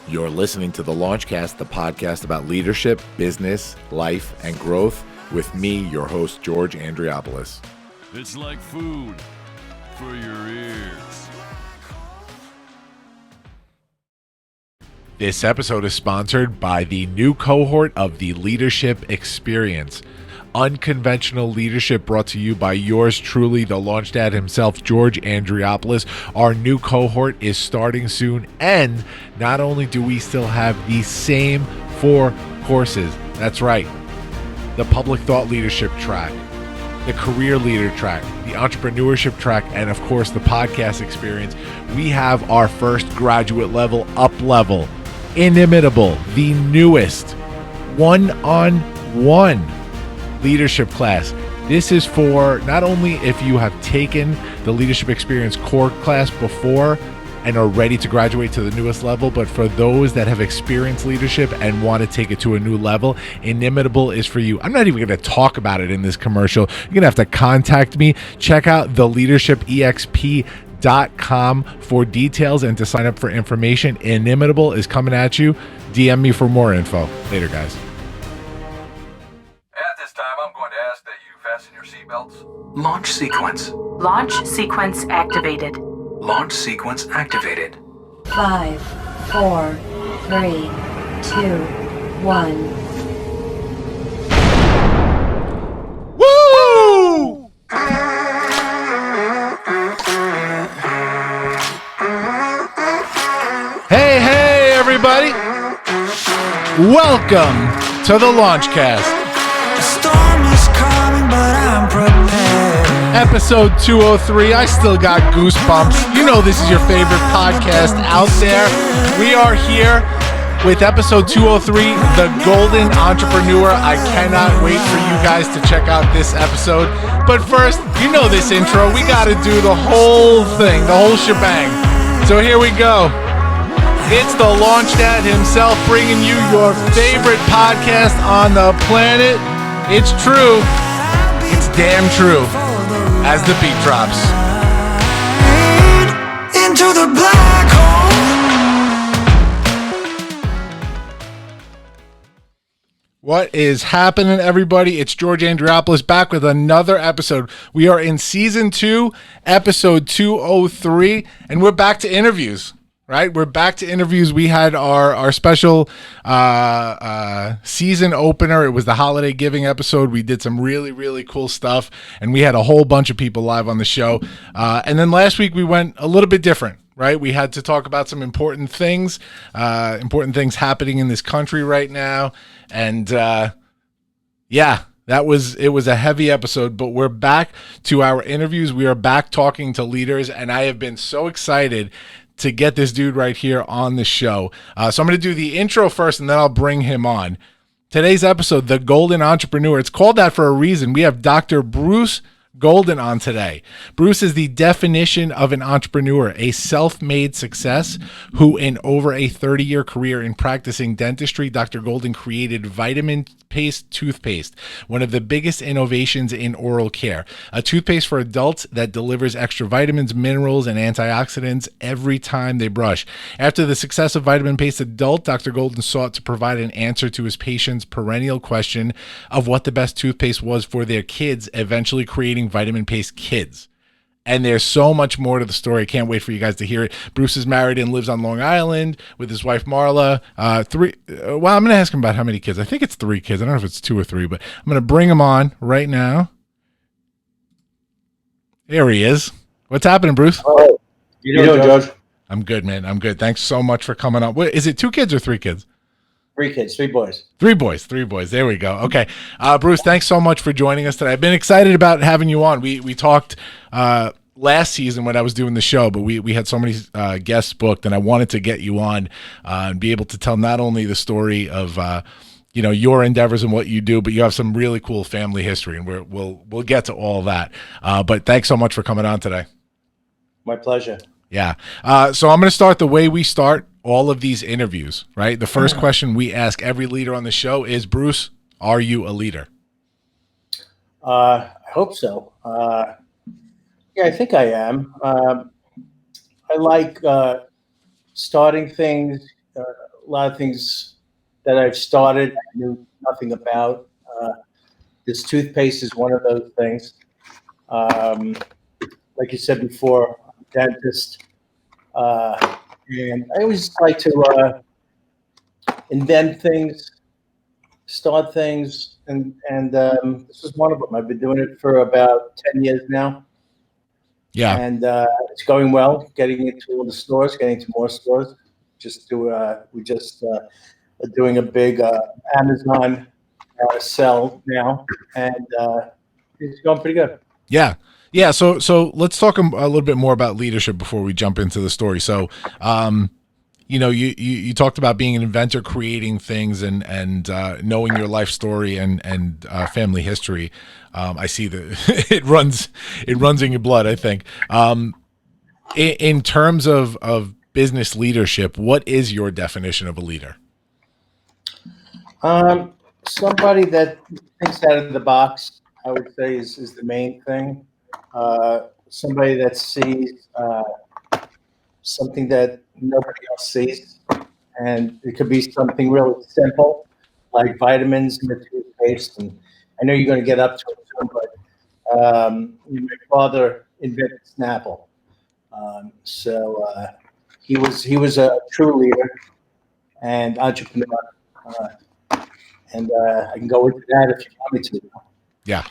You're listening to the Launchcast, the podcast about leadership, business, life, and growth with me, your host, George Andriopoulos. It's like food for your ears. This episode is sponsored by the new cohort of the Leadership Experience. Unconventional leadership brought to you by yours truly, the LaunchDad himself, George Andriopoulos. Our new cohort is starting soon, and not only do we still have the same 4 courses, that's right, the public thought leadership track, the career leader track, the entrepreneurship track, and of course the podcast experience. We have our first graduate level, up level, inimitable, the newest one-on-one leadership class. This is for not only if you have taken the leadership experience core class before and are ready to graduate to the newest level, but for those that have experienced leadership and want to take it to a new level, Inimitable is for you. I'm not even going to talk about it in this commercial. You're going to have to contact me. Check out theleadershipexp.com for details and to sign up for information. Inimitable is coming at you. DM me for more info. Later, guys. I'm going to ask that you fasten your seatbelts. Launch sequence. Launch sequence activated. Launch sequence activated. 5, 4, 3, 2, 1. Woo! Hey, everybody. Welcome to the Launchcast. Episode 203. I still got goosebumps. You know this is your favorite podcast out there. We are here with episode 203, The Golden Entrepreneur. I cannot wait for you guys to check out this episode. But first, you know this intro. We got to do the whole thing, the whole shebang. So here we go. It's the LaunchDad himself bringing you your favorite podcast on the planet. It's true. It's damn true. As the beat drops. Into the black hole. What is happening, everybody? It's George Andriopoulos back with another episode. We are in season 2, episode 203, and we're back to interviews. Right, we're back to interviews. We had our special season opener. It was the holiday giving episode. We did some really cool stuff, and we had a whole bunch of people live on the show. And then last week we went a little bit different. Right, we had to talk about some important things happening in this country right now, and it was a heavy episode. But we're back to our interviews. We are back talking to leaders, and I have been so excited to get this dude right here on the show. So I'm going to do the intro first, and then I'll bring him on. Today's episode, The Golden Entrepreneur. It's called that for a reason. We have Dr. Bruce Golden on today. Bruce is the definition of an entrepreneur, a self-made success who in over a 30-year career in practicing dentistry, Dr. Golden created Vitaminpaste toothpaste, one of the biggest innovations in oral care. A toothpaste for adults that delivers extra vitamins, minerals, and antioxidants every time they brush. After the success of Vitaminpaste Adult, Dr. Golden sought to provide an answer to his patients' perennial question of what the best toothpaste was for their kids, eventually creating Vitaminpaste Kids. And there's so much more to the story. I can't wait for you guys to hear it. Bruce is married and lives on Long Island with his wife, Marla. I'm going to ask him about how many kids. I think it's 3 kids. I don't know if it's 2 or 3, but I'm going to bring him on right now. There he is. What's happening, Bruce? All right. You doing, George? I'm good, man. I'm good. Thanks so much for coming on. What, is it 2 kids or 3 kids? 3 kids, 3 boys. 3 boys. There we go. Okay. Bruce, thanks so much for joining us today. I've been excited about having you on. We talked last season when I was doing the show, but we had so many guests booked, and I wanted to get you on and be able to tell not only the story of your endeavors and what you do, but you have some really cool family history, and we'll get to all that. But thanks so much for coming on today. My pleasure. Yeah. So I'm going to start the way we start all of these interviews, right? The first question we ask every leader on the show is, Bruce, are you a leader? I hope so. Yeah, I think I am. I like starting things, a lot of things that I've started, I knew nothing about. This toothpaste is one of those things. Like you said before, I'm a dentist. And I always like to invent things, start things, and this is one of them. I've been doing it for about 10 years now. Yeah. And it's going well, getting into all the stores, getting to more stores. We just are doing a big Amazon sell now, and it's going pretty good. Yeah. Yeah. So let's talk a little bit more about leadership before we jump into the story. So, you talked about being an inventor, creating things, and knowing your life story and family history. I see that it runs in your blood, I think. In terms of business leadership, what is your definition of a leader? Somebody that thinks out of the box, I would say, is the main thing. Somebody that sees something that nobody else sees, and it could be something really simple, like vitamins in the toothpaste. And I know you're going to get up to it soon, but my father invented Snapple, so he was a true leader and entrepreneur. And I can go into that if you want me to. Yeah.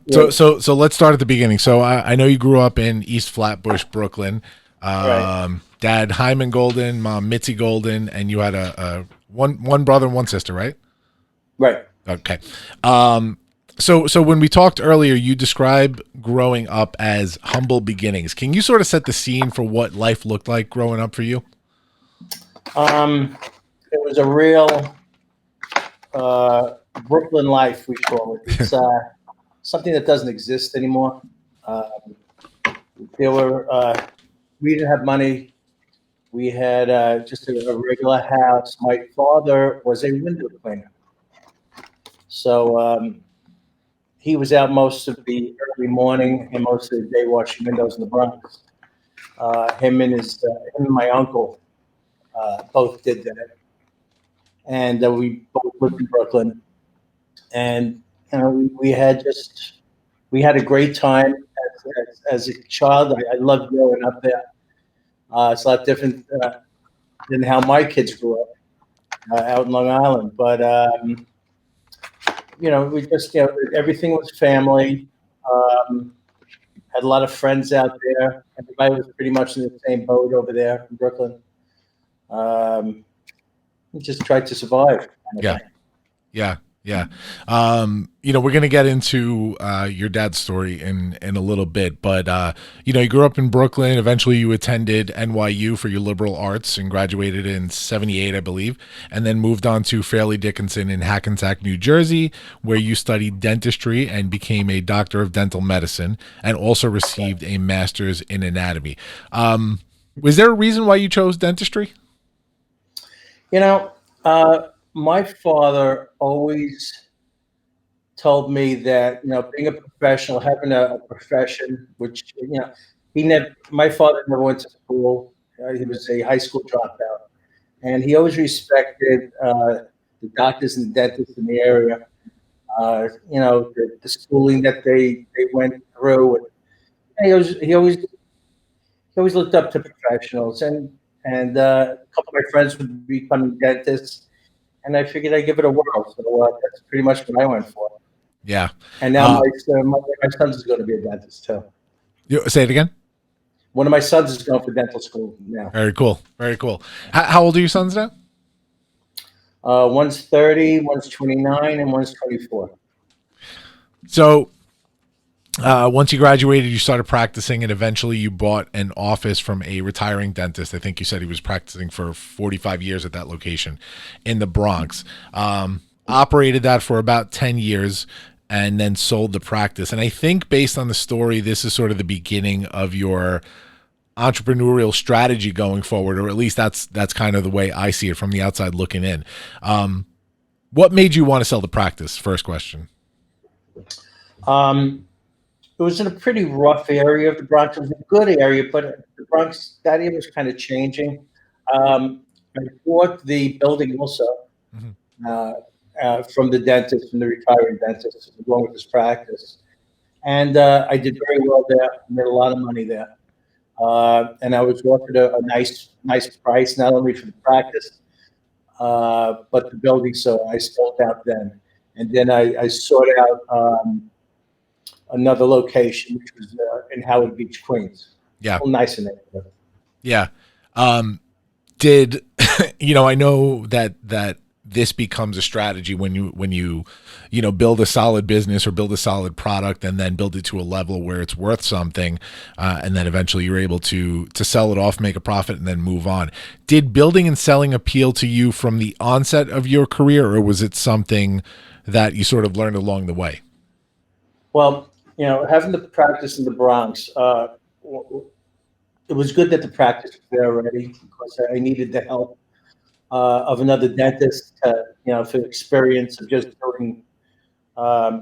So let's start at the beginning. So I know you grew up in East Flatbush, Brooklyn. Right. Dad Hyman Golden, mom Mitzi Golden, and you had a one brother and one sister, right? Right. Okay. So when we talked earlier, you described growing up as humble beginnings. Can you sort of set the scene for what life looked like growing up for you? It was a real Brooklyn life, we call it. It's something that doesn't exist anymore. We didn't have money. We had just a regular house. My father was a window cleaner. So he was out most of the early morning and most of the day washing windows in the Bronx. Him and my uncle both did that. And we both lived in Brooklyn, and we had a great time as a child. I loved growing up there. It's a lot different than how my kids grew up out in Long Island, but we just everything was family. Had a lot of friends out there. Everybody was pretty much in the same boat over there in Brooklyn. Just tried to survive. Yeah. We're going to get into your dad's story in a little bit, but you grew up in Brooklyn. Eventually you attended NYU for your liberal arts and graduated in 78, I believe, and then moved on to Fairleigh Dickinson in Hackensack, New Jersey, where you studied dentistry and became a doctor of dental medicine and also received a master's in anatomy. Was there a reason why you chose dentistry? My father always told me that, being a professional, having a profession, which, my father never went to school. He was a high school dropout. And he always respected the doctors and dentists in the area, the schooling that they went through. And he always looked up to professionals. And a couple of my friends would become dentists. And I figured I'd give it a whirl. So that's pretty much what I went for. Yeah. And now my son is going to be a dentist too. Say it again? One of my sons is going for dental school now. Very cool. How old are your sons now? One's 30, one's 29, and one's 24. So once you graduated, you started practicing, and eventually you bought an office from a retiring dentist. I think you said he was practicing for 45 years at that location in the Bronx. Operated that for about 10 years and then sold the practice. And I think based on the story, this is sort of the beginning of your entrepreneurial strategy going forward, or at least that's kind of the way I see it from the outside looking in. What made you want to sell the practice? First question. It was in a pretty rough area of the Bronx. It was a good area, but the Bronx, that area was kind of changing. I bought the building also from the dentist, from the retiring dentist, along with his practice. And I did very well there. Made a lot of money there. And I was offered a nice price, not only for the practice, but the building. So I sold out then. And then I sought out another location, which was in Howard Beach, Queens. Yeah. A nice neighborhood. Yeah. Did I know that this becomes a strategy when you build a solid business or build a solid product and then build it to a level where it's worth something, and then eventually you're able to sell it off, make a profit, and then move on. Did building and selling appeal to you from the onset of your career, or was it something that you sort of learned along the way? Well, having the practice in the Bronx, it was good that the practice was there already, because I needed the help of another dentist for experience of just doing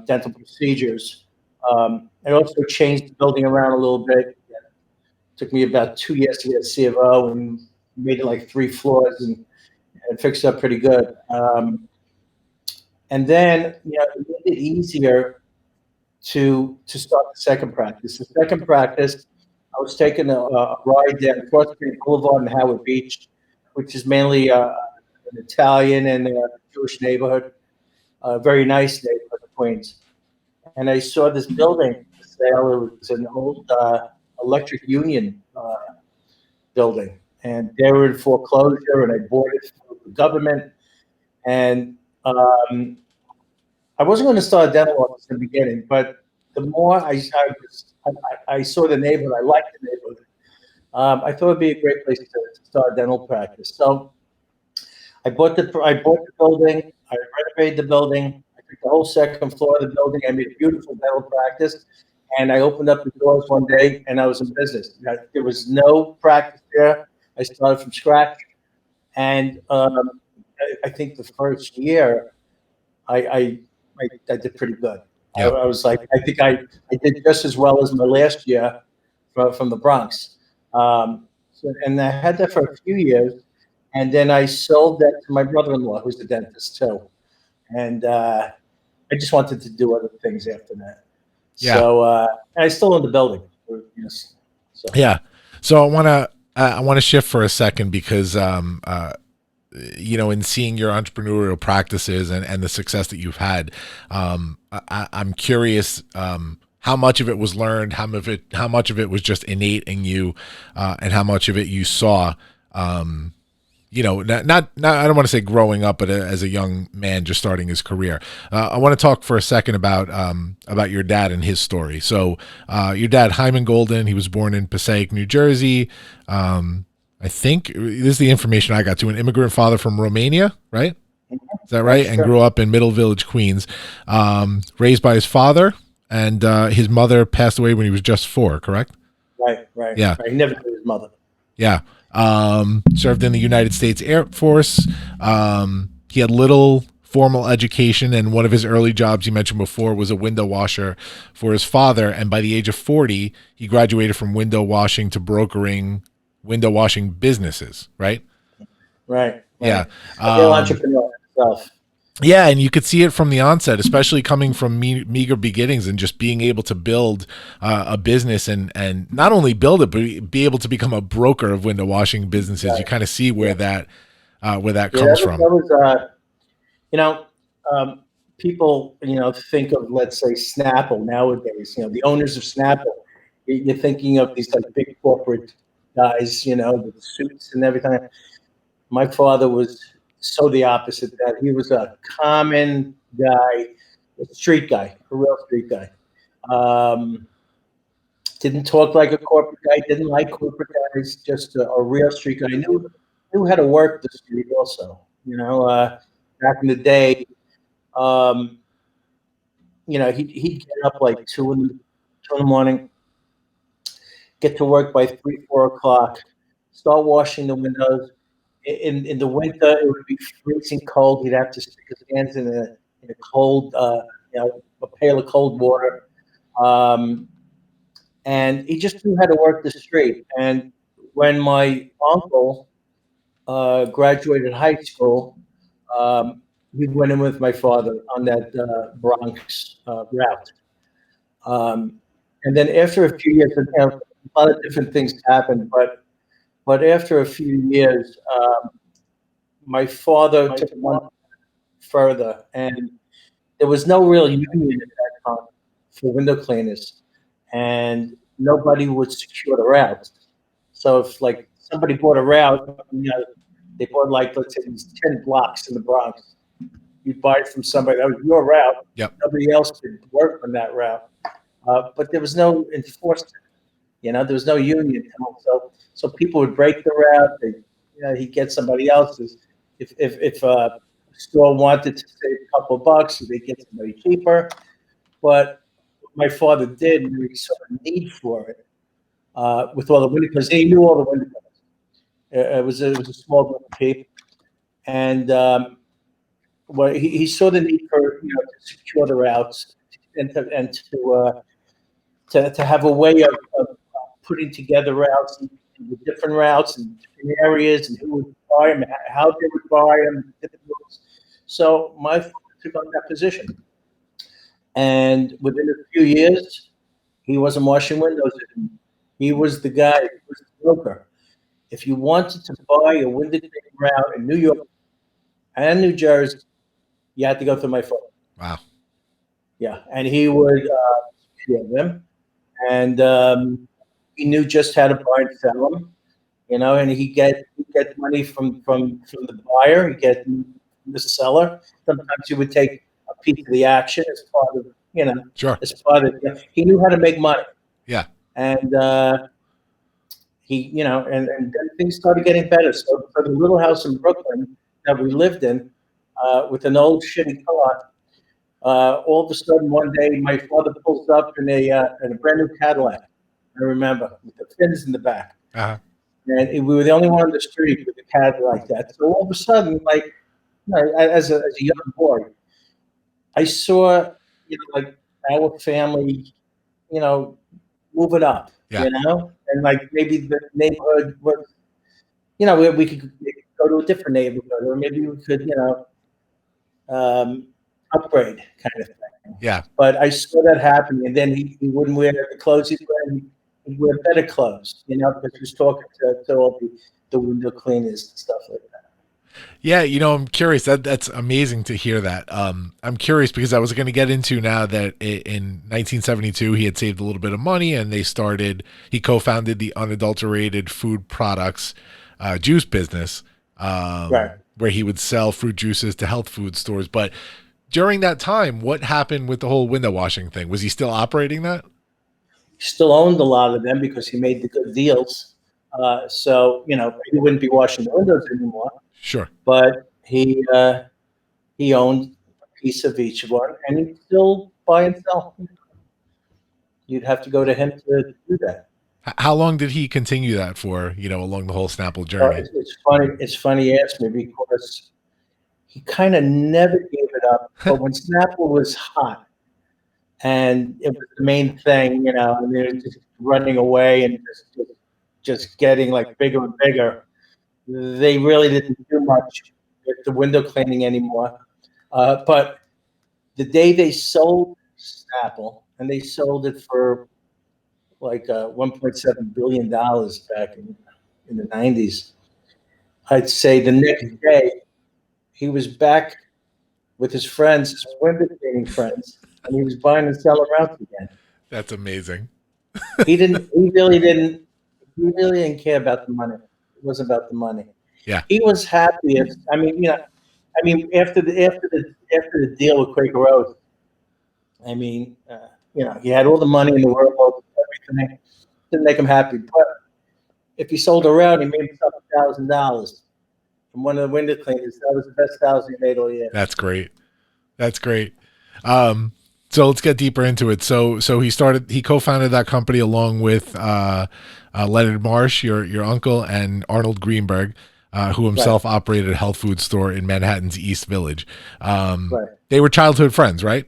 dental procedures. I also changed the building around a little bit. It took me about 2 years to get a C of O, and made it like 3 floors and fixed it up pretty good. And then it made it easier to start the second practice. The second practice, I was taking a ride down Cross Street Boulevard in Howard Beach, which is mainly an Italian and Jewish neighborhood, a very nice neighborhood of Queens. And I saw this building for sale. It was an old electric union building, and they were in foreclosure, and I bought it from the government. And I wasn't going to start a dental office in the beginning, but the more I saw the neighborhood, I liked the neighborhood. I thought it'd be a great place to start a dental practice. So I bought the building. I renovated the building. I took the whole second floor of the building. I made a beautiful dental practice, and I opened up the doors one day, and I was in business. There was no practice there. I started from scratch, and I think the first year, I did pretty good. Yeah. I was like, I think I did just as well as my last year from the Bronx. And I had that for a few years, and then I sold that to my brother-in-law, who's a dentist too. And I just wanted to do other things after that. Yeah. So and I still own the building. Yes. So. Yeah. So I want to shift for a second, because in seeing your entrepreneurial practices and the success that you've had, I'm curious how much of it was learned, how much of it was just innate in you, and how much of it you saw. Not I don't want to say growing up, but as a young man just starting his career. I want to talk for a second about your dad and his story. So your dad, Hyman Golden, he was born in Passaic, New Jersey. I think this is the information I got, to an immigrant father from Romania, right? Is that right? And grew up in Middle Village, Queens. Raised by his father, and his mother passed away when he was just 4, correct? Right. Yeah. Right. He never knew his mother. Yeah. Served in the United States Air Force. He had little formal education, and one of his early jobs, you mentioned before, was a window washer for his father. And by the age of 40, he graduated from window washing to brokering window washing businesses, right? Right. Yeah. A real entrepreneur himself. Yeah, and you could see it from the onset, especially coming from meager beginnings, and just being able to build a business, and not only build it, but be able to become a broker of window washing businesses. Right. You kind of see where that comes from. That was, people, think of, let's say, Snapple nowadays. The owners of Snapple. You're thinking of these like big corporate guys, with suits and everything. My father was so the opposite of that. He was a common guy, a street guy, a real street guy. Didn't talk like a corporate guy, didn't like corporate guys, just a real street guy. Knew how to work the street also. Back in the day, he'd get up like 2 in the morning, get to work by 3, 4 o'clock, start washing the windows. In the winter, it would be freezing cold. He'd have to stick his hands in a cold, a pail of cold water. And he just knew how to work the street. And when my uncle graduated high school, he went in with my father on that Bronx route. And then after a few years, a lot of different things happened, but after a few years, my father took it one further, and there was no real union at that time for window cleaners, and nobody would secure the routes. So if like somebody bought a route, they bought like, let's say, these 10 blocks in the Bronx, you'd buy it from somebody, that was your route. Yep. Nobody else could work on that route. But there was no enforcement. There was no union. So people would break the route. He'd get somebody else's. If a store wanted to save a couple of bucks, they'd get somebody cheaper. But what my father did, and he saw a need for it with all the window, because he knew all the window. It was a small group of people, and he saw the need for to secure the routes and to have a way of putting together routes with different routes and different areas, and who would buy them, how they would buy them. So my father took on that position, and within a few years, he wasn't washing windows anymore. He was the guy. He was the broker. If you wanted to buy a window cleaning route in New York and New Jersey, you had to go through my father. Wow. Yeah, and he would secure them, and he knew just how to buy and sell them, and he'd get money from the buyer, he'd get the seller. Sometimes he would take a piece of the action as part of, Sure. as part of, he knew how to make money. Yeah. And he, and then things started getting better. So for the little house in Brooklyn that we lived in, with an old shitty car, all of a sudden one day my father pulls up in a brand new Cadillac. I remember, with the fins in the back. Uh-huh. And we were the only one on the street with a Cadillac like that. So all of a sudden, like, as a young boy, I saw, like our family, moving up, Yeah. and like maybe the neighborhood was, we could go to a different neighborhood, or maybe we could, upgrade kind of thing. Yeah. But I saw that happening, and then he wouldn't wear the clothes he's wearing. He'd wear better clothes, because he was talking to all the window cleaners and stuff like that. Yeah, I'm curious. That's amazing to hear that. I'm curious because I was going to get into now that in 1972 he had saved a little bit of money, and he co-founded the unadulterated food products juice business, Right. where he would sell fruit juices to health food stores. But during that time, what happened with the whole window washing thing? Was he still operating that? He still owned a lot of them because he made the good deals. So he wouldn't be washing the windows anymore. Sure. But he owned a piece of each one, and he'd still buy and sell. You'd have to go to him to do that. How long did he continue that for, along the whole Snapple journey? It's funny you ask me, because he kind of never gave it up. But when Snapple was hot and it was the main thing, and they were just running away and just getting like bigger and bigger, they really didn't do much with the window cleaning anymore. But the day they sold Snapple, and they sold it for like $1.7 billion back in the 90s, I'd say the next day he was back with his friends, his window cleaning friends, and he was buying and selling routes again. That's amazing. He really didn't care about the money. It wasn't about the money. Yeah. He was happy. After the deal with Quaker Oats, he had all the money in the world, everything. Didn't make him happy. But if he sold a route, he made himself $1,000 from one of the window cleaners. That was the best $1,000 he made all year. That's great. So let's get deeper into it. So he co-founded that company along with Leonard Marsh, your uncle, and Arnold Greenberg, who himself operated a health food store in Manhattan's East Village. They were childhood friends, right?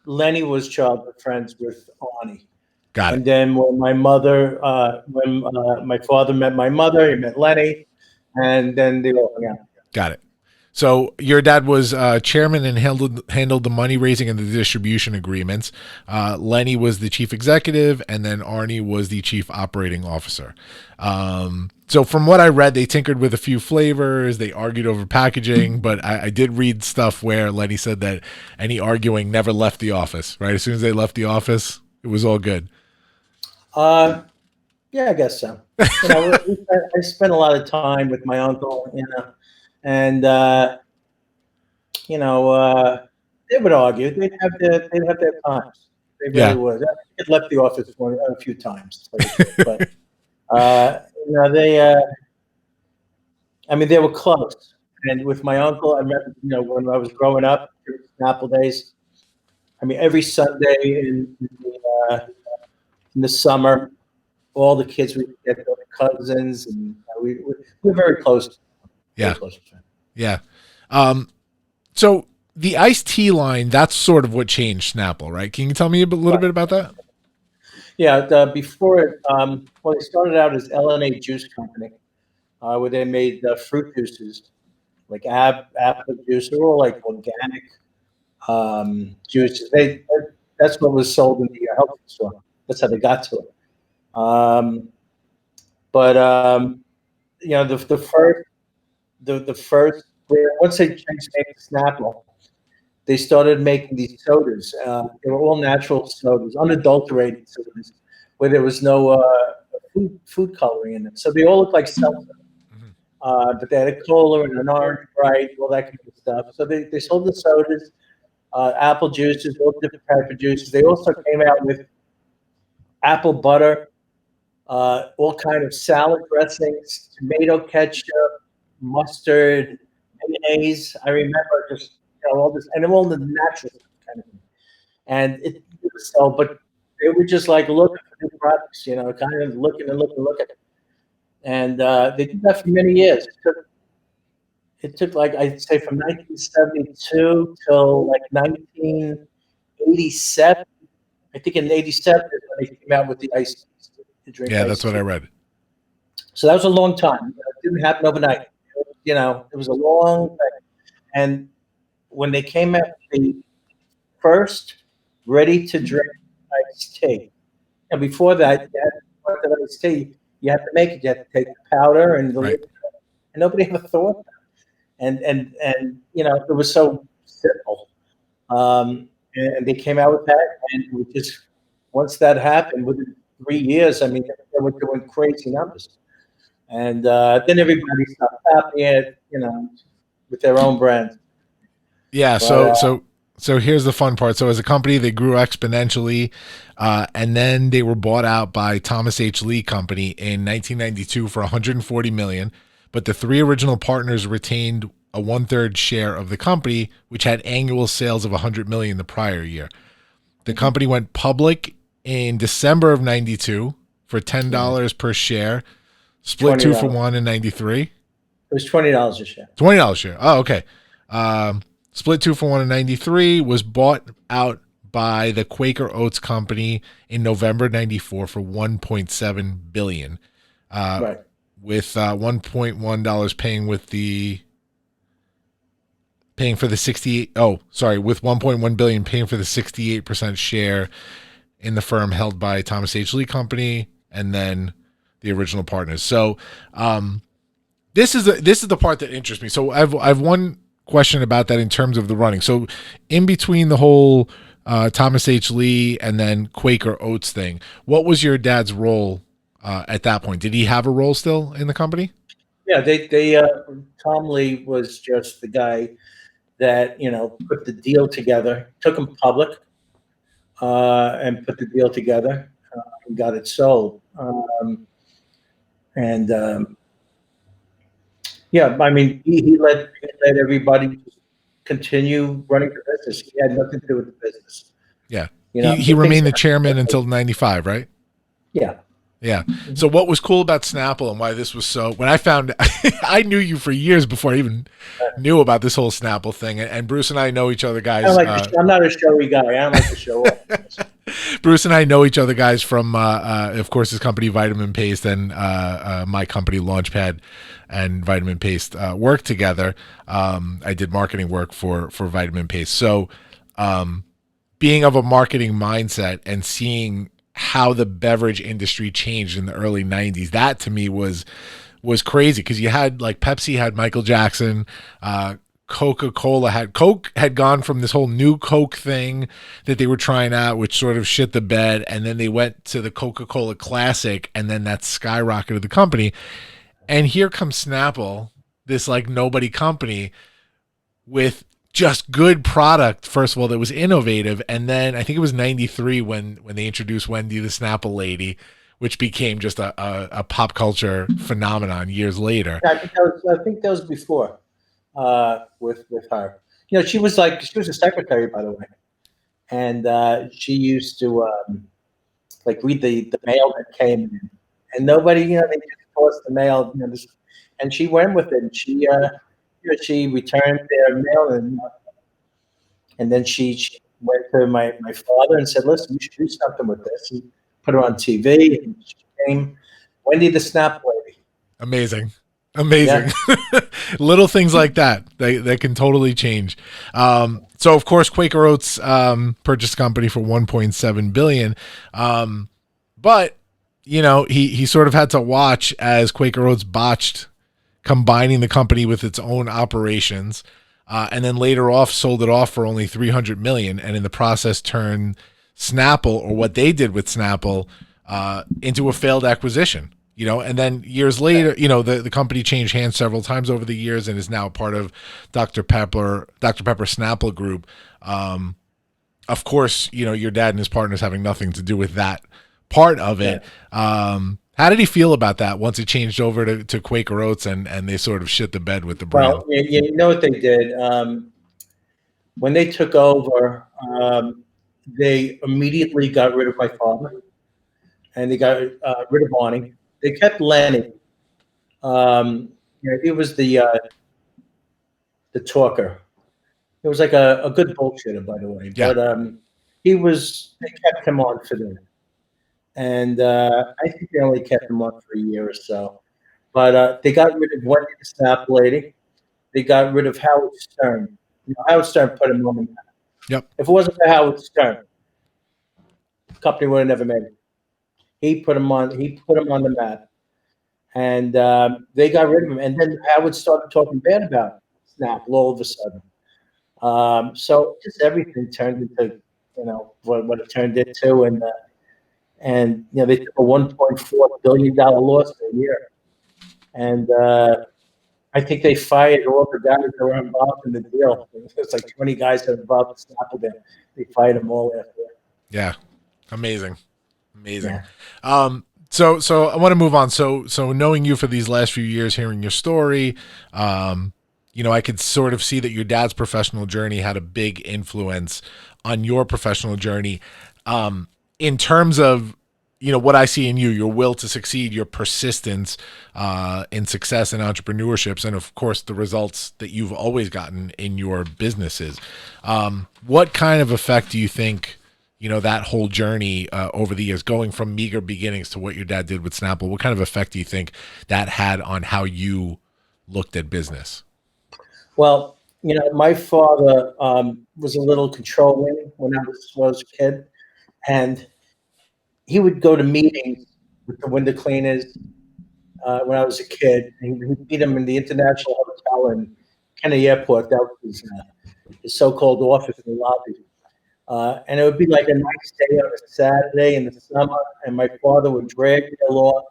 Lenny was childhood friends with Arnie. Got And it. then when my father met my mother, he met Lenny, and then they all hung out. Got it. So your dad was chairman and handled the money raising and the distribution agreements. Lenny was the chief executive, and then Arnie was the chief operating officer. So from what I read, they tinkered with a few flavors. They argued over packaging, but I did read stuff where Lenny said that any arguing never left the office. Right, as soon as they left the office, it was all good. Yeah, I guess so. I spent a lot of time with my uncle, and they would argue. They'd have their times. They really would. I had left the office a few times, but they. They were close. And with my uncle, I remember, when I was growing up, Snapple days. Every Sunday in the summer, all the kids would get their cousins, and we're very close. Yeah. Yeah. So the iced tea line, that's sort of what changed Snapple, right? Can you tell me a little bit about that? Yeah. Before it, they started out as L&A Juice Company, where they made fruit juices, like apple juice. They're all like organic juices. That's what was sold in the health food store. That's how they got to it. The first, once they changed the name to Snapple, they started making these sodas. They were all natural sodas, unadulterated sodas, where there was no food coloring in them. So they all looked like seltzer. But they had a cola and an orange Sprite, all that kind of stuff. So they sold the sodas, apple juices, all different types of juices. They also came out with apple butter, all kind of salad dressings, tomato ketchup, mustard, mayonnaise. I remember just all this, and all the natural kind of thing. And it was so, but they were just like looking for new products, kind of looking. And they did that for many years. It took like, I'd say, from 1972 till like 1987. I think in 87 is when they came out with the iced tea. Yeah, that's what I read. So that was a long time. It didn't happen overnight. It was a long thing. And when they came out with the first ready-to-drink iced tea, and before that, iced tea, you have to make it. You have to take the powder and the liquid, and nobody ever thought that. And it was so simple. And they came out with that, and we just, once that happened, within 3 years, they were doing crazy numbers. And then everybody stopped copying it, with their own brand. Yeah. So here's the fun part. So as a company, they grew exponentially, and then they were bought out by Thomas H. Lee Company in 1992 for $140 million. But the three original partners retained a 1/3 share of the company, which had annual sales of $100 million the prior year. The company went public in December of 92 for $10 per share, split 2 for 1 in 93. It was $20 a share. $20 a share. Oh, okay. Split 2 for 1 in 93, was bought out by the Quaker Oats Company in November 94 for $1.7 billion. Right. With $1.1 paying for the 68. Oh, sorry, with $1.1 billion paying for the 68% share in the firm held by Thomas H. Lee Company, and then the original partners. So, this is the part that interests me. So I've one question about that in terms of the running. So in between the whole Thomas H. Lee and then Quaker Oats thing, what was your dad's role at that point? Did he have a role still in the company? Yeah, Tom Lee was just the guy that, put the deal together, took him public, and put the deal together, and got it sold. He let everybody continue running the business. He had nothing to do with the business. Yeah. He remained the chairman until 95, right? Yeah. Yeah. So what was cool about Snapple and why this was so, when I found, I knew you for years before I even knew about this whole Snapple thing. And Bruce and I know each other, guys. I'm not a showy guy. I don't like to show up. Bruce and I know each other, guys, from, of course, his company Vitaminpaste and my company LaunchPad and Vitaminpaste work together. I did marketing work for Vitaminpaste. So being of a marketing mindset and seeing how the beverage industry changed in the early 90s, that to me was crazy, because you had like Pepsi had Michael Jackson, Coca-Cola Coke had gone from this whole new Coke thing that they were trying out, which sort of shit the bed, and then they went to the Coca-Cola Classic, and then that skyrocketed the company. And here comes Snapple, this like nobody company with just good product, first of all, that was innovative. And then I think it was 93 when they introduced Wendy the Snapple Lady, which became just a pop culture phenomenon years later. I think that was before with her. You know, she was a secretary, by the way. And she used to like read the mail that came in. And nobody, you know, they just tossed the mail, you know, and she went with it. And she returned their mail, and then she went to my father and said, "Listen, you should do something with this." And put her on TV, and she became Wendy the Snap Lady. Amazing. Yeah. Little things like that they can totally change. So of course Quaker Oats purchased the company for $1.7 billion. But you know, he sort of had to watch as Quaker Oats botched combining the company with its own operations, and then later sold it off for only $300 million, and in the process turned Snapple, or what they did with Snapple, into a failed acquisition. You know, and then years later, you know, the company changed hands several times over the years and is now part of Dr. Pepper Snapple Group. Of course, you know, your dad and his partners having nothing to do with that part of it. How did he feel about that once it changed over to Quaker Oats and they sort of shit the bed with the brand? Well, you know what they did? When they took over, they immediately got rid of my father, and they got rid of Arnie. They kept Lenny. You know, he was the talker. It was like a good bullshitter, by the way. Yeah. But they kept him on for them. And I think they only kept him on for a year or so. But they got rid of Wendy the Snap Lady. They got rid of Howard Stern. You know, Howard Stern put him on the map. Yep. If it wasn't for Howard Stern, the company would have never made it. He put him on the map. And they got rid of him. And then Howard started talking bad about Snapple all of a sudden. So just everything turned into, you know, what it turned into. And you know, they took a $1.4 billion loss a year. And I think they fired all the guys that were involved in the deal. It's like 20 guys that were involved in Snapple there. They fired them all after that. Yeah. Amazing. Yeah. So I want to move on. So knowing you for these last few years, hearing your story, you know, I could sort of see that your dad's professional journey had a big influence on your professional journey. In terms of, you know, what I see in you, your will to succeed, your persistence in success and entrepreneurships, and of course the results that you've always gotten in your businesses. What kind of effect do you think, you know, that whole journey over the years, going from meager beginnings to what your dad did with Snapple, what kind of effect do you think that had on how you looked at business? Well, you know, my father was a little controlling when I was a kid, and he would go to meetings with the window cleaners when I was a kid. And he'd meet them in the International Hotel in Kennedy Airport. That was his so-called office in the lobby. And it would be like a nice day on a Saturday in the summer, and my father would drag me along,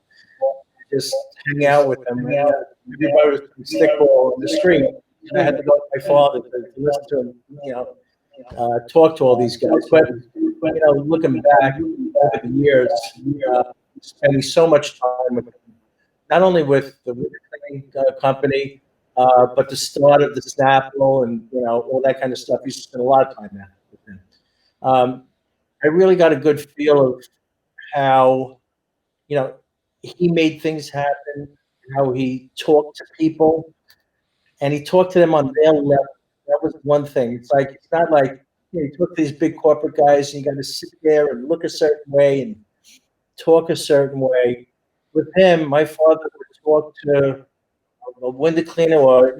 just hang out with them. And, everybody was playing stickball on the street. And I had to go with my father to listen to him, you know, talk to all these guys. But you know, looking back over the years, spending so much time with him, not only with the window cleaning company, but the start of the Snapple and, you know, all that kind of stuff. You used to spend a lot of time there with him. I really got a good feel of how, you know, he made things happen, how he talked to people, and he talked to them on their level. That was one thing. It's not like you talk to these big corporate guys, and you got to sit there and look a certain way and talk a certain way. With him, my father would talk to a window cleaner or,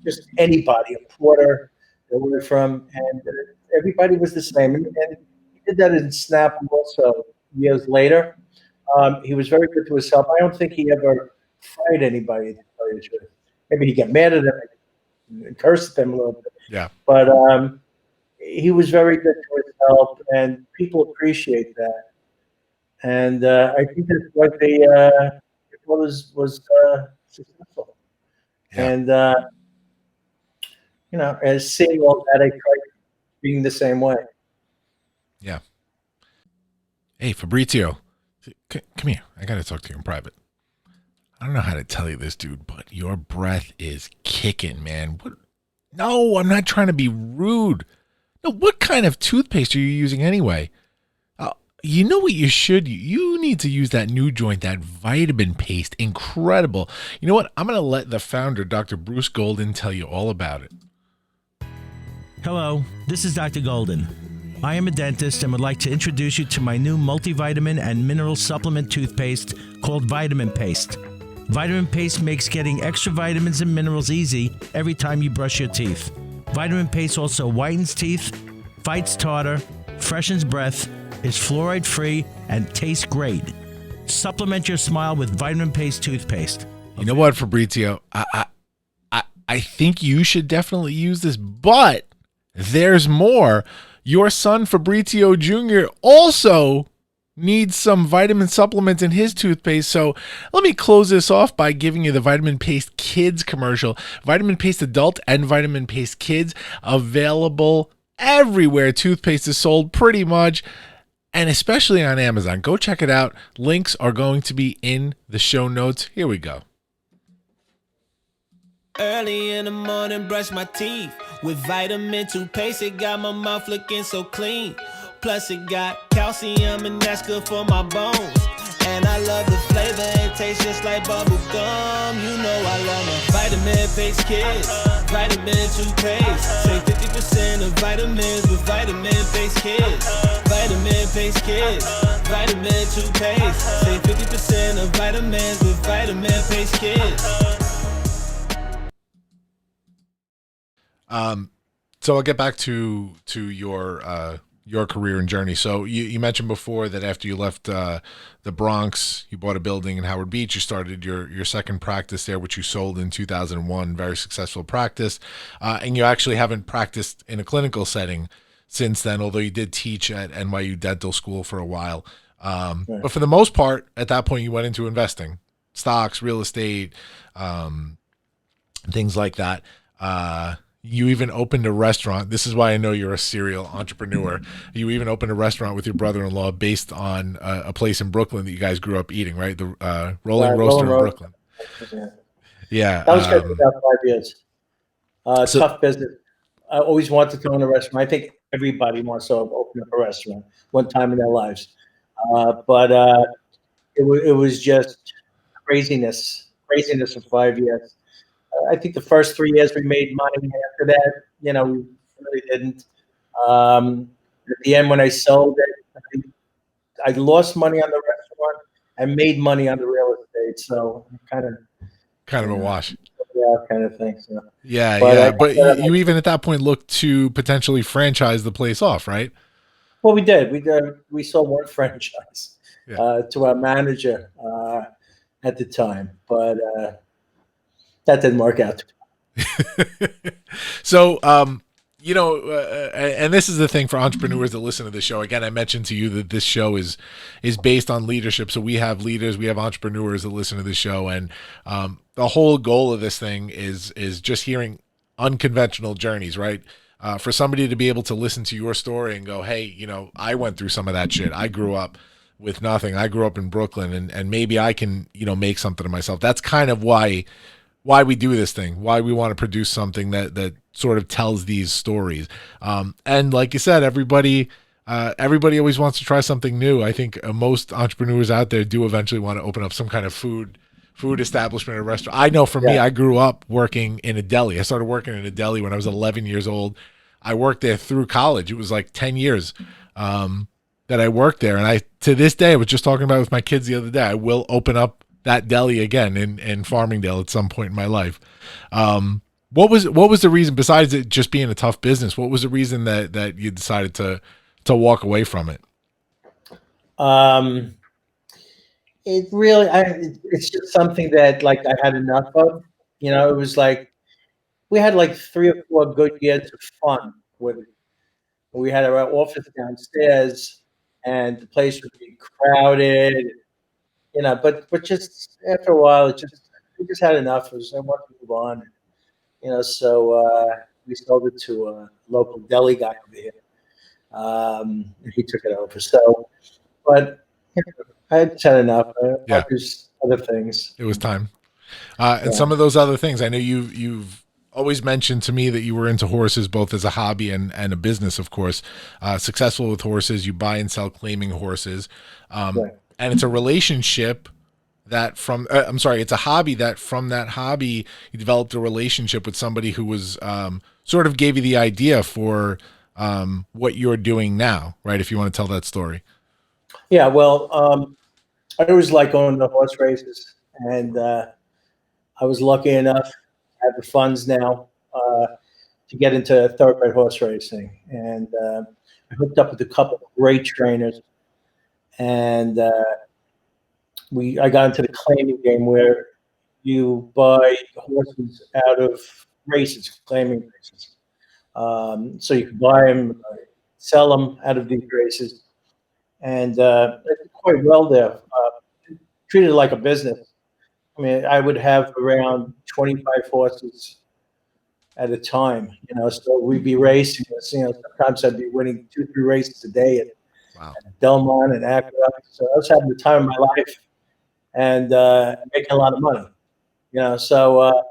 just anybody, a porter that we were from, and everybody was the same. And he did that in Snapple also years later. He was very good to himself. I don't think he ever fired anybody, to tell you the truth. Maybe he got mad at them and cursed at them a little bit. Yeah. But he was very good to himself, and people appreciate that. And I think that's why the was successful. Yeah. And as seeing all that, I tried being the same way. Yeah. Hey, Fabrizio, come here. I got to talk to you in private. I don't know how to tell you this, dude, but your breath is kicking, man. What? No, I'm not trying to be rude. No, what kind of toothpaste are you using anyway? You know what you should? You need to use that new joint, that Vitaminpaste. Incredible. You know what? I'm going to let the founder, Dr. Bruce Golden, tell you all about it. Hello, this is Dr. Golden. I am a dentist and would like to introduce you to my new multivitamin and mineral supplement toothpaste called Vitaminpaste. Vitaminpaste makes getting extra vitamins and minerals easy every time you brush your teeth. Vitaminpaste also whitens teeth, fights tartar, freshens breath, is fluoride-free, and tastes great. Supplement your smile with Vitaminpaste toothpaste. You know what, Fabrizio? I think you should definitely use this, but there's more. Your son, Fabrizio Jr., also needs some vitamin supplements in his toothpaste. So let me close this off by giving you the Vitaminpaste Kids commercial. Vitaminpaste Adult and Vitaminpaste Kids, available everywhere toothpaste is sold, pretty much, and especially on Amazon. Go check it out. Links are going to be in the show notes. Here we go. Early in the morning, brush my teeth with vitamin toothpaste. It got my mouth looking so clean. Plus it got calcium, and that's good for my bones. And I love the flavor, it tastes just like bubble gum. You know I love my Vitaminpaste Kids, vitamin toothpaste. Save 50% of vitamins with Vitaminpaste Kids. Vitaminpaste Kids, vitamin toothpaste. Save 50% of vitamins with Vitaminpaste Kids. So I'll get back to your career and journey. So you mentioned before that after you left the Bronx, you bought a building in Howard Beach. You started your second practice there, which you sold in 2001. Very successful practice, and you actually haven't practiced in a clinical setting since then, although you did teach at NYU Dental School for a while. But for the most part, at that point, you went into investing, stocks, real estate, things like that. You even opened a restaurant. This is why I know you're a serial entrepreneur. You even opened a restaurant with your brother-in-law based on a place in Brooklyn that you guys grew up eating, right? The Rolling Roaster in Brooklyn. Yeah. That was good for about 5 years. Tough business. I always wanted to own a restaurant. I think everybody wants to open up a restaurant one time in their lives. But it was just craziness for 5 years. I think the first 3 years we made money. After that, we really didn't. At the end, when I sold it, I lost money on the restaurant and made money on the real estate. So kind of a wash. Yeah, kind of thing. So. Yeah, But But you even at that point looked to potentially franchise the place off, right? Well, we did. We sold one franchise to our manager at the time, but that didn't work out. So, and this is the thing for entrepreneurs that listen to the show. Again, I mentioned to you that this show is based on leadership. So we have leaders, we have entrepreneurs that listen to the show, and the whole goal of this thing is just hearing unconventional journeys, right? For somebody to be able to listen to your story and go, hey, I went through some of that shit. I grew up with nothing. I grew up in Brooklyn, and maybe I can, make something of myself. That's kind of why we do this thing, why we want to produce something that sort of tells these stories. And like you said, everybody always wants to try something new. I think most entrepreneurs out there do eventually want to open up some kind of food establishment or restaurant. I know for me, I grew up working in a deli. I started working in a deli when I was 11 years old. I worked there through college. It was like 10 years that I worked there. And to this day, I was just talking about it with my kids the other day, I will open up that deli again in Farmingdale at some point in my life. What was the reason, besides it just being a tough business, what was the reason that you decided to walk away from it? It really, it's just something that like I had enough of. It was like we had like 3 or 4 good years of fun with it. We had our office downstairs, and the place would be crowded. But just after a while, we just had enough. It was I wanted to move on. So we sold it to a local deli guy over here. And he took it over. So, but I just had enough. There's other things. It was time. And some of those other things, I know you've always mentioned to me that you were into horses, both as a hobby and a business, of course. Successful with horses, you buy and sell claiming horses. And it's a relationship that it's a hobby that from that hobby, you developed a relationship with somebody who was sort of gave you the idea for what you're doing now, right? If you want to tell that story. Yeah, well, I always like going to horse races, and I was lucky enough to have the funds now to get into thoroughbred horse racing. And I hooked up with a couple of great trainers, and I got into the claiming game where you buy horses out of races, claiming races. So you can buy them, sell them out of these races, and I did quite well there. Treated it like a business. I mean, I would have around 25 horses at a time, so we'd be racing. Sometimes I'd be winning 2-3 races a day at Belmont and Aqueduct. So I was having the time of my life and making a lot of money, so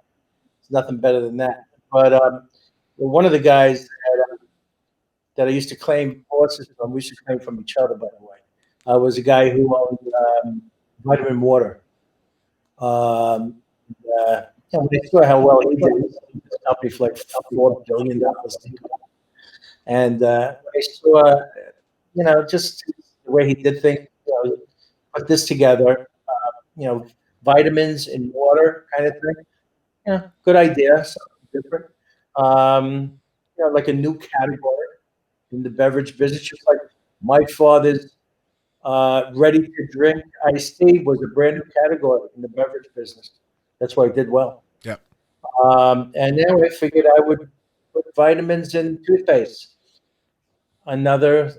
it's nothing better than that. But one of the guys that I used to claim horses from, we used to claim from each other, by the way, was a guy who owned Vitamin Water. When I saw how well he did, this company for like $4 billion. And I saw, just the way he did things, put this together, vitamins and water kind of thing. Yeah, good idea, something different. Like a new category in the beverage business, just like my father's ready to drink iced tea was a brand new category in the beverage business. That's why I did well. Yeah. And now I figured I would put vitamins in toothpaste. Another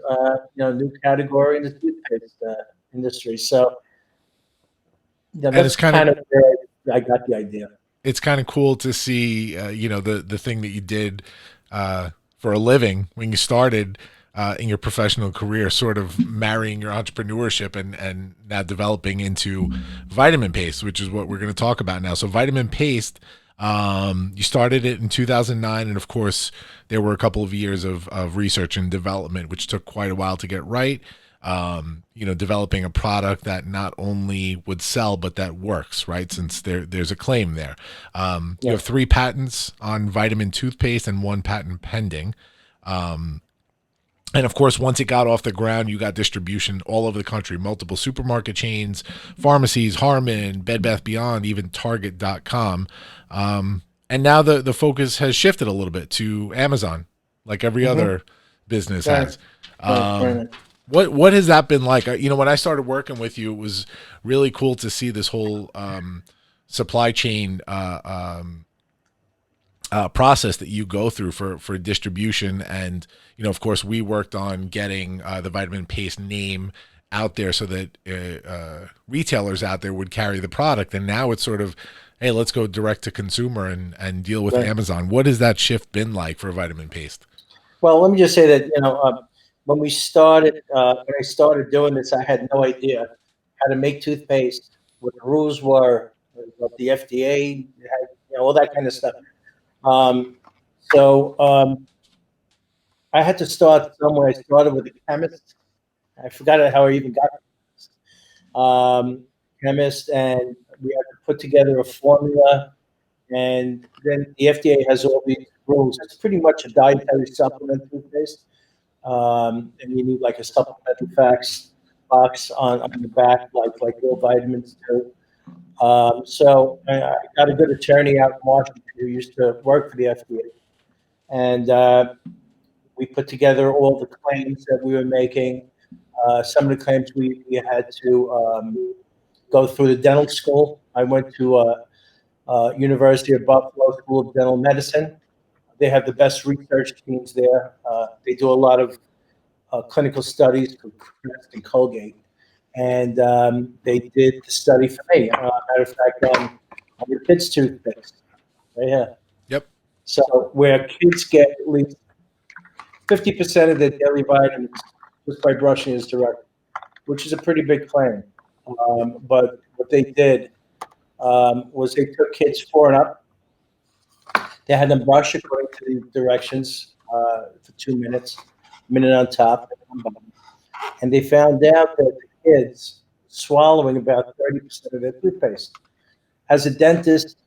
new category in the toothpaste industry. So that's kind of where I got the idea. It's kind of cool to see, the thing that you did for a living when you started in your professional career, sort of marrying your entrepreneurship and now developing into Vitaminpaste, which is what we're going to talk about now. So Vitaminpaste, you started it in 2009, and of course there were a couple of years of research and development, which took quite a while to get right. Developing a product that not only would sell, but that works, right? Since there's a claim there. You have 3 patents on vitamin toothpaste and 1 patent pending. And of course, once it got off the ground, you got distribution all over the country, multiple supermarket chains, pharmacies, Harman, Bed Bath Beyond, even Target.com. And now the focus has shifted a little bit to Amazon, like every other business has. What has that been like? When I started working with you, it was really cool to see this whole supply chain process that you go through for distribution. And, of course, we worked on getting the Vitaminpaste name out there so that retailers out there would carry the product. And now it's sort of, hey, let's go direct to consumer and deal with Amazon. What has that shift been like for Vitaminpaste? Well, let me just say that, when I started doing this, I had no idea how to make toothpaste, what the rules were, what the FDA had, all that kind of stuff. So I had to start somewhere. I started with a chemist. I forgot how I even got it. Chemist, and we had to put together a formula. And then the FDA has all these rules. It's pretty much a dietary supplement toothpaste. And you need like a supplemental facts box on the back, like real vitamins do. So I got a good attorney out in Washington who used to work for the FDA. And we put together all the claims that we were making. Some of the claims we had to go through the dental school. I went to University of Buffalo School of Dental Medicine. They have the best research teams there. They do a lot of clinical studies for Crest and Colgate. And they did the study for me. Matter of fact, on the kids' toothpaste, right here. Yep. So where kids get at least 50% of their daily vitamins just by brushing is direct, which is a pretty big claim. But what they did was they took kids 4 and up. They had them brush according to the directions for 2 minutes, a minute on top, and on bottom. And they found out that the kids swallowing about 30% of their toothpaste. As a dentist,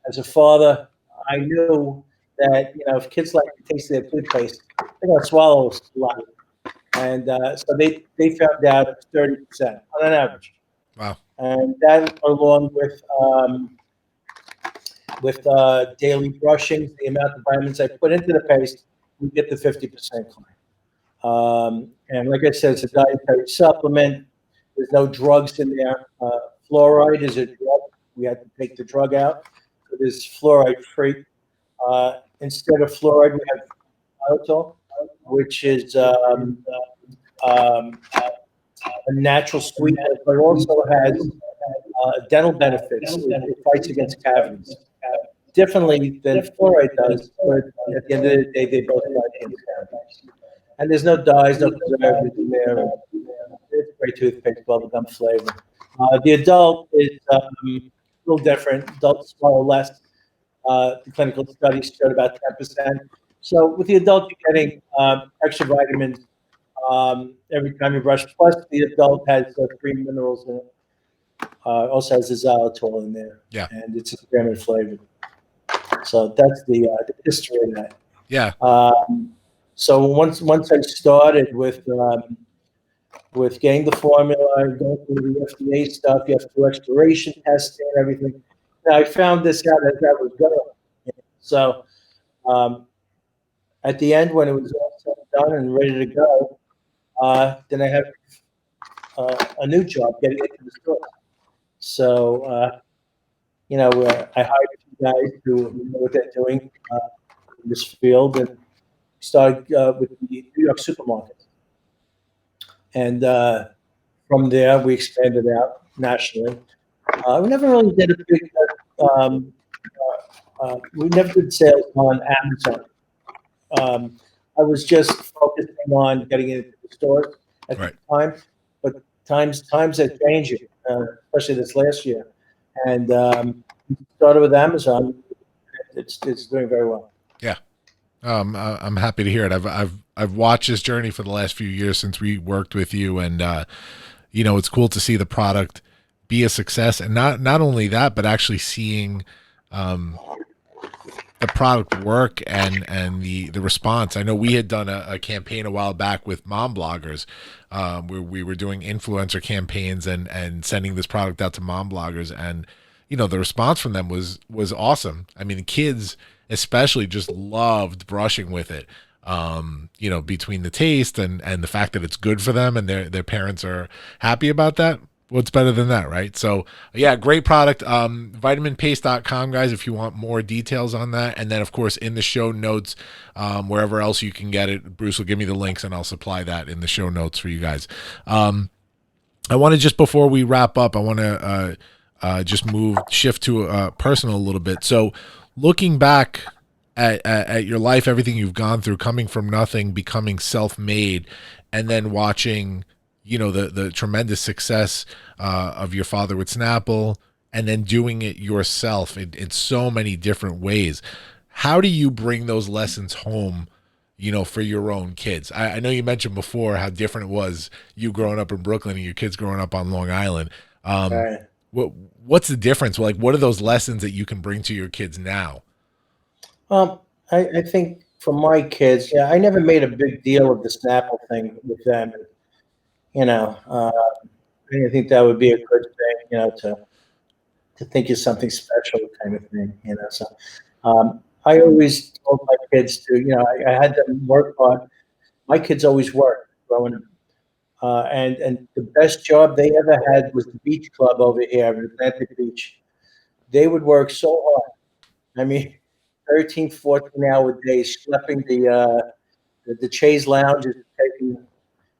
as a father, I knew that, if kids like the taste of their toothpaste, they're going to swallow a lot. And so they found out it was 30% on an average. Wow. And that, along with daily brushing, the amount of vitamins I put into the paste, we get the 50% claim. And like I said, it's a dietary supplement. There's no drugs in there. Fluoride is a drug. We had to take the drug out. It is fluoride free. Instead of fluoride, we have xylitol, which is a natural sweetener, but also has dental benefits. It fights against cavities differently than fluoride does, but at the end of the day, they both fight against cavities. And there's no dyes, no preservatives in there. It's great toothpaste, bubblegum flavor. The adult is a little different. Adults swallow less. The clinical studies showed about 10%. So with the adult, you're getting extra vitamins every time you brush. Plus, the adult has 3 minerals in it. Also has the xylitol in there. Yeah. And it's experiment flavored. So that's the history of that. Yeah. So once I started with getting the formula, going through the FDA stuff, you have to do expiration testing and everything. Now I found this out as I was going. So at the end, when it was all said and done and ready to go, then I had a new job getting into the store. So I hired a few guys who know what they're doing in this field, and started with the New York supermarket. And from there, we expanded out nationally. We never really did a big, we never did sales on Amazon. I was just focusing on getting into the stores at the time, but times are changing, especially this last year. And we started with Amazon. It's doing very well. Yeah. I'm happy to hear it. I've watched this journey for the last few years since we worked with you, and it's cool to see the product be a success, and not only that, but actually seeing the product work and the response. I know we had done a campaign a while back with mom bloggers, where we were doing influencer campaigns and sending this product out to mom bloggers, and the response from them was awesome. I mean, the kids especially just loved brushing with it. Between the taste and the fact that it's good for them and their parents are happy about that, what's better than that, right? So yeah, great product. Vitaminpaste.com, guys, if you want more details on that. And then of course in the show notes, wherever else you can get it, Bruce will give me the links and I'll supply that in the show notes for you guys. I want to, just before we wrap up, I want to just shift to personal a little bit. So looking back at your life, everything you've gone through, coming from nothing, becoming self-made, and then watching, the tremendous success of your father with Snapple, and then doing it yourself in so many different ways. How do you bring those lessons home, for your own kids? I know you mentioned before how different it was, you growing up in Brooklyn and your kids growing up on Long Island. Right. What's the difference? Like, what are those lessons that you can bring to your kids now? I think for my kids, yeah, I never made a big deal of the Snapple thing with them. You know, I think that would be a good thing, to think of something special kind of thing, So I always told my kids to, I had them work hard. My kids always worked growing up. And the best job they ever had was the beach club over here in Atlantic Beach. They would work so hard. I mean, 13, 14-hour days, schlepping the chaise lounges,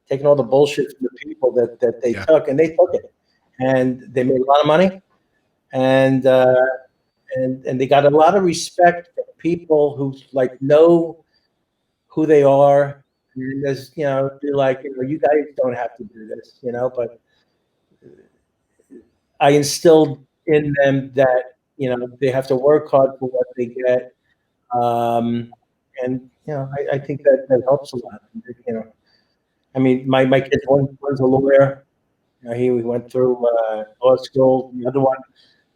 taking all the bullshit from the people that they took, and they took it. And they made a lot of money. And they got a lot of respect from people who know who they are. And there's, they're like, you guys don't have to do this, but I instilled in them that, they have to work hard for what they get. And, I think that helps a lot. I mean, my kid, one's a lawyer. He went through law school. The other one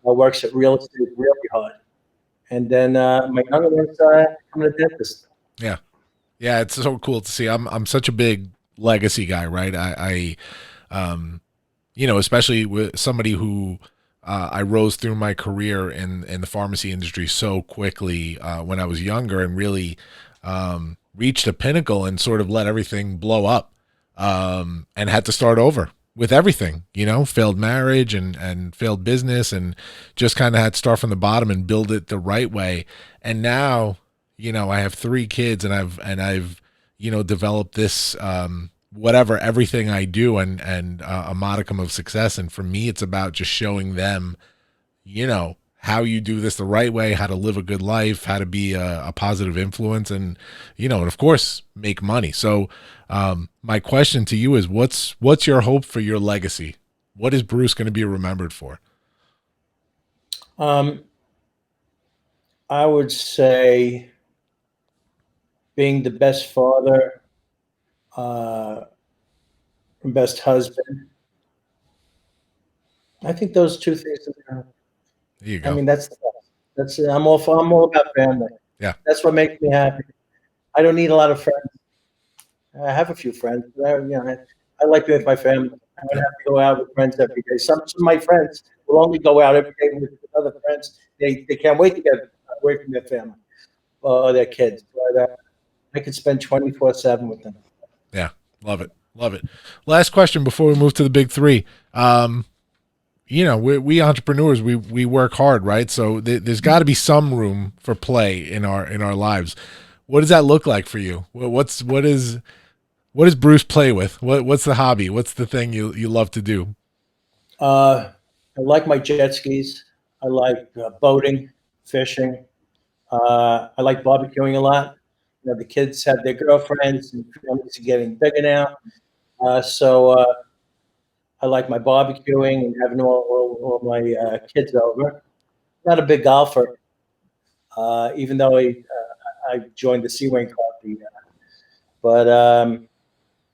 works at real estate really hard. And then my younger one's becoming a dentist. Yeah. Yeah, it's so cool to see. I'm such a big legacy guy, right? I especially with somebody who I rose through my career in the pharmacy industry so quickly when I was younger, and really reached a pinnacle and sort of let everything blow up, and had to start over with everything, failed marriage and failed business, and just kind of had to start from the bottom and build it the right way. And now, I have 3 kids, and I've developed this, everything I do, and a modicum of success. And for me, it's about just showing them, how you do this the right way, how to live a good life, how to be a positive influence, and of course make money. So my question to you is, what's your hope for your legacy? What is Bruce going to be remembered for? I would say being the best father, best husband. I think those 2 things. There you go. I mean, that's I'm all about family. Yeah. That's what makes me happy. I don't need a lot of friends. I have a few friends, but I like being with my family. I don't have to go out with friends every day. Some of my friends will only go out every day with other friends. They can't wait to get away from their family or their kids. But I could spend 24/7 with them. Yeah, love it. Last question before we move to the big 3. We entrepreneurs, we work hard, right? So there's got to be some room for play in our lives. What does that look like for you? What does Bruce play with? What's the hobby? What's the thing you love to do? I like my jet skis. I like boating, fishing. I like barbecuing a lot. The kids have their girlfriends, and families are getting bigger now. So I like my barbecuing and having all my kids over. Not a big golfer, even though I joined the Seaways Club. But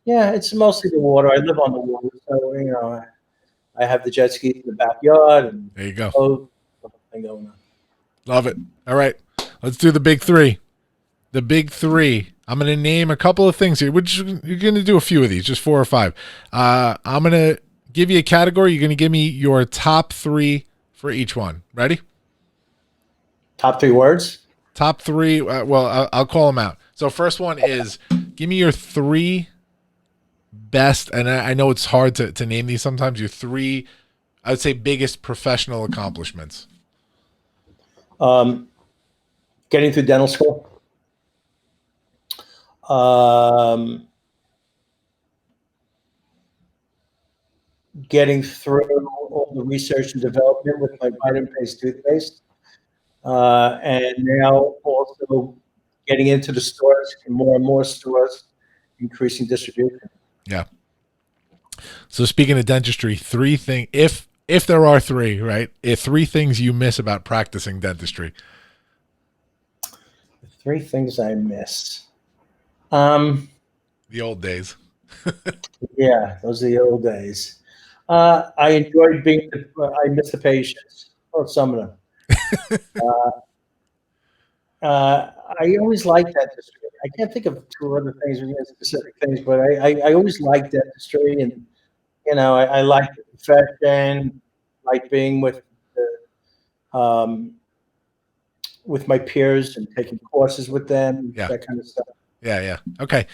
it's mostly the water. I live on the water, so I have the jet skis in the backyard. And there you go. Something going on. Love it. All right, let's do the big 3. The big 3. I'm going to name a couple of things here. Which you're going to do a few of these, just 4 or 5. I'm going to give you a category. You're going to give me your top 3 for each one. Ready? Top 3 words? Top 3. I'll call them out. So first one is, give me your 3 best, and I know it's hard to name these sometimes, your 3, I would say, biggest professional accomplishments. Getting through dental school. Getting through all the research and development with my Vitaminpaste toothpaste, and now also getting into the stores, more and more stores, increasing distribution. Yeah. So speaking of dentistry, 3 things, if there are 3, right? 3 things you miss about practicing dentistry. 3 things I miss. The old days. Yeah, those are the old days. I enjoyed I miss the patients. Well, some of them. I always liked dentistry. I can't think of two other things, specific things, but I always liked dentistry, and I liked the profession, like being with my peers and taking courses with them, that kind of stuff. Yeah. Okay.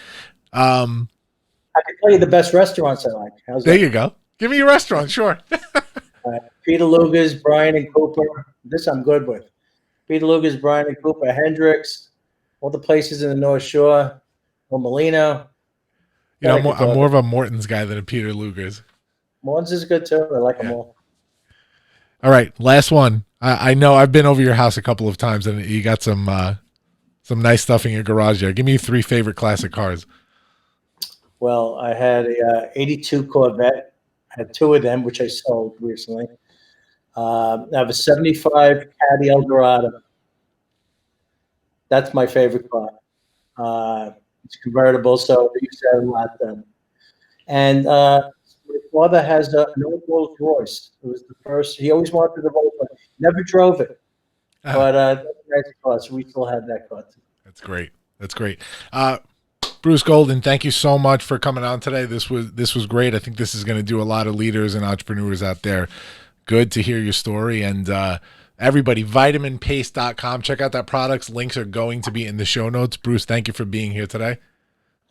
I can tell you the best restaurants I like. How's there that? you go. Give me your restaurant, sure. Peter Luger's, Brian and Cooper. This I'm good with. Peter Luger's, Brian and Cooper, Hendricks, all the places in the North Shore, Molino. I'm more of a Morton's guy than a Peter Luger's. Morton's is good too. I like them all. All right, last one. I know I've been over your house a couple of times, and you got some nice stuff in your garage there. Give me 3 favorite classic cars. Well, I had a 82 Corvette. I had 2 of them, which I sold recently. I have a 75 Caddy Eldorado. That's my favorite car. It's convertible, so I used to have a lot then. And my father has an old Rolls Royce. It was the first. He always wanted the Rolls Royce. Never drove it, but that's a nice car. So we still have that car too. That's great. Bruce Golden, thank you so much for coming on today. This was great. I think this is going to do a lot of leaders and entrepreneurs out there good to hear your story. And everybody, vitaminpaste.com. Check out that products. Links are going to be in the show notes. Bruce, thank you for being here today.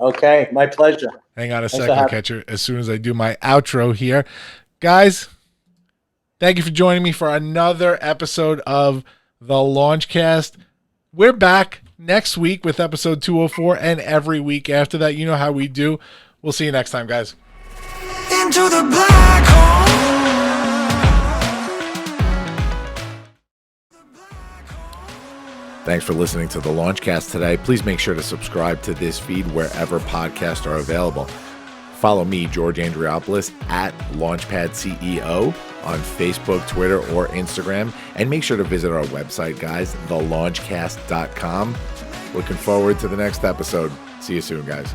Okay, my pleasure. Hang on a second, I'll catch you as soon as I do my outro here. Guys, thank you for joining me for another episode of the Launchcast. We're back next week with episode 204 and every week after that. You know how we do. We'll see you next time, guys. Into the black hole. Thanks for listening to the Launchcast today. Please make sure to subscribe to this feed wherever podcasts are available. Follow me, George Andriopoulos, at Launchpad CEO on Facebook, Twitter, or Instagram. And make sure to visit our website, guys, thelaunchcast.com. Looking forward to the next episode. See you soon, guys.